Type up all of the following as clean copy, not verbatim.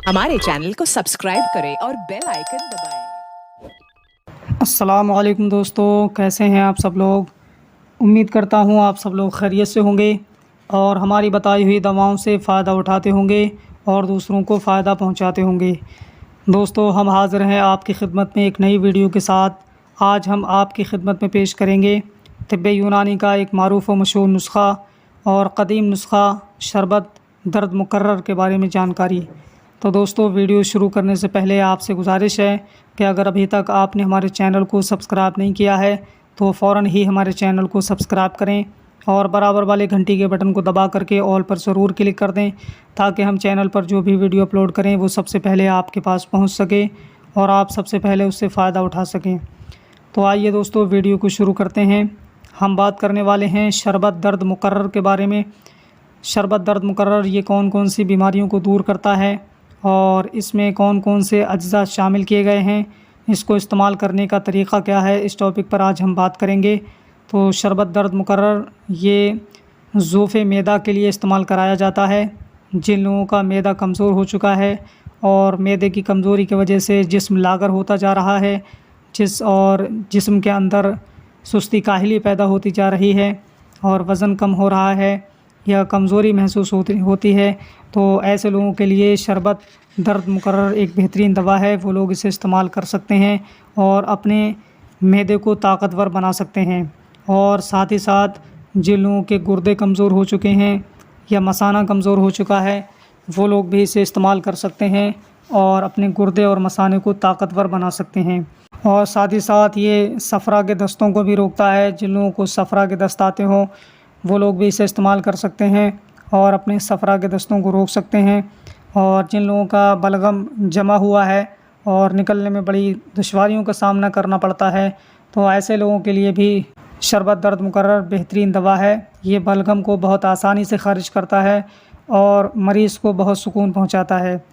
हमारे चैनल को सब्सक्राइब करें और बेल आइकन दबाएं। अस्सलाम वालेकुम दोस्तों, कैसे हैं आप सब लोग। उम्मीद करता हूँ आप सब लोग खैरियत से होंगे और हमारी बताई हुई दवाओं से फ़ायदा उठाते होंगे और दूसरों को फ़ायदा पहुँचाते होंगे। दोस्तों, हम हाज़िर हैं आपकी खिदमत में एक नई वीडियो के साथ। आज हम आपकी खिदमत में पेश करेंगे तिब्बे यूनानी का एक मारूफ़ व मशहूर नुस्ख़ा और क़दीम नुस्ख़ा शरबत दर्द मुकर्रर के बारे में जानकारी। तो दोस्तों, वीडियो शुरू करने से पहले आपसे गुजारिश है कि अगर अभी तक आपने हमारे चैनल को सब्सक्राइब नहीं किया है तो फ़ौरन ही हमारे चैनल को सब्सक्राइब करें और बराबर वाले घंटी के बटन को दबा करके ऑल पर ज़रूर क्लिक कर दें, ताकि हम चैनल पर जो भी वीडियो अपलोड करें वो सबसे पहले आपके पास पहुंच सके और आप सबसे पहले उससे फ़ायदा उठा सकें। तो आइए दोस्तों, वीडियो को शुरू करते हैं। हम बात करने वाले हैं शरबत दर्द मुकर्रर के बारे में। शरबत दर्द मुकर्रर ये कौन कौन सी बीमारियों को दूर करता है और इसमें कौन कौन से अज्जा शामिल किए गए हैं, इसको इस्तेमाल करने का तरीक़ा क्या है, इस टॉपिक पर आज हम बात करेंगे। तो शरबत दर्द मुकर्रर ये ज़ोफ़े मैदा के लिए इस्तेमाल कराया जाता है। जिन लोगों का मैदा कमज़ोर हो चुका है और मैदे की कमज़ोरी की वजह से जिस्म लागर होता जा रहा है, जिस्म के अंदर सुस्ती काहली पैदा होती जा रही है और वज़न कम हो रहा है या कमज़ोरी महसूस होती है, तो ऐसे लोगों के लिए शरबत दर्द मुकर्रर एक बेहतरीन दवा है। वो लोग इसे इस्तेमाल कर सकते हैं और अपने मैदे को ताकतवर बना सकते हैं। और साथ ही साथ जिन लोगों के गुर्दे कमज़ोर हो चुके हैं या मसाना कमज़ोर हो चुका है, वो लोग भी इसे इस्तेमाल कर सकते हैं और अपने गुर्दे और मसाने को ताकतवर बना सकते हैं। और साथ ही साथ ये सफ़रा के दस्तों को भी रोकता है। जिन लोगों को सफ़रा के दस्त आते हों वो लोग भी इसे इस्तेमाल कर सकते हैं और अपने सफ़रा के दस्तों को रोक सकते हैं। और जिन लोगों का बलगम जमा हुआ है और निकलने में बड़ी दुश्वारियों का सामना करना पड़ता है, तो ऐसे लोगों के लिए भी शरबत दर्द मुकर्रर बेहतरीन दवा है। ये बलगम को बहुत आसानी से ख़ारिज करता है और मरीज़ को बहुत सुकून पहुंचाता है।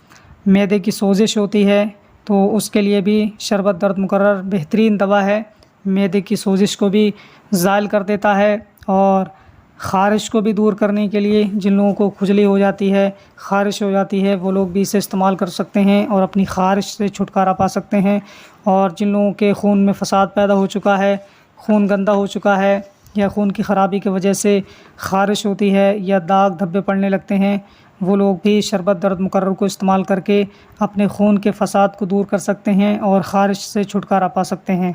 मैदे की सोजिश होती है तो उसके लिए भी शरबत दर्द मुकर्रर बेहतरीन दवा है। मैदे की सोजिश को भी ज़ायल कर देता है और ख़ारिश को भी दूर करने के लिए जिन लोगों को खुजली हो जाती है, ख़ारिश हो जाती है, वो लोग भी इसे इस्तेमाल कर सकते हैं और अपनी ख़ारिश से छुटकारा पा सकते हैं। और जिन लोगों के खून में फ़साद पैदा हो चुका है, खून गंदा हो चुका है या खून की ख़राबी की वजह से ख़ारिश होती है या दाग धब्बे पड़ने लगते हैं, वो लोग भी शरबत दर्द मुकर्रर को इस्तेमाल करके अपने खून के फ़साद को दूर कर सकते हैं और ख़ारिश से छुटकारा पा सकते हैं।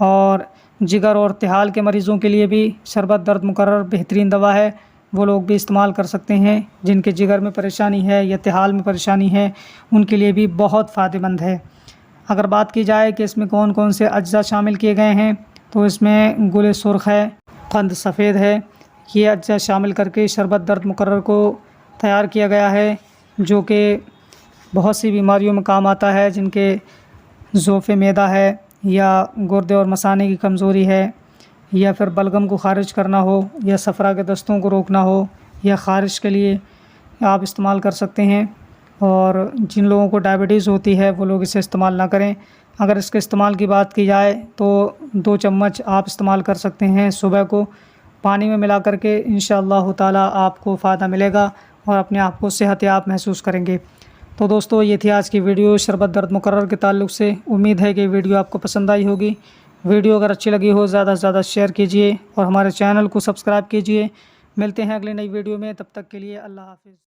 और जिगर और तिहाल के मरीज़ों के लिए भी शरबत दर्द मुकर्रर बेहतरीन दवा है। वो लोग भी इस्तेमाल कर सकते हैं। जिनके जिगर में परेशानी है या तिहाल में परेशानी है, उनके लिए भी बहुत फ़ायदेमंद है। अगर बात की जाए कि इसमें कौन कौन से अज्जा शामिल किए गए हैं, तो इसमें गुल सुर्ख़ है, क़ंद सफ़ेद है। ये अज्जा शामिल करके शरबत दर्द मुकर्रर को तैयार किया गया है, जो कि बहुत सी बीमारियों में काम आता है। जिनके ज़ोफ़े मैदा है या गुर्दे और मसाने की कमज़ोरी है या फिर बलगम को ख़ारिज करना हो या सफ़रा के दस्तों को रोकना हो या ख़ारिश के लिए आप इस्तेमाल कर सकते हैं। और जिन लोगों को डायबिटीज़ होती है वो लोग इसे इस्तेमाल ना करें। अगर इसके इस्तेमाल की बात की जाए तो 2 चम्मच आप इस्तेमाल कर सकते हैं सुबह को पानी में मिला करके। इंशाअल्लाह ताला आपको फ़ायदा मिलेगा और अपने आप को सेहतयाब महसूस करेंगे। तो दोस्तों, ये थी आज की वीडियो शरबत दर्द मुकर्रर के ताल्लुक़ से। उम्मीद है कि वीडियो आपको पसंद आई होगी। वीडियो अगर अच्छी लगी हो ज़्यादा से ज़्यादा शेयर कीजिए और हमारे चैनल को सब्सक्राइब कीजिए। मिलते हैं अगली नई वीडियो में, तब तक के लिए अल्लाह हाफ़िज़।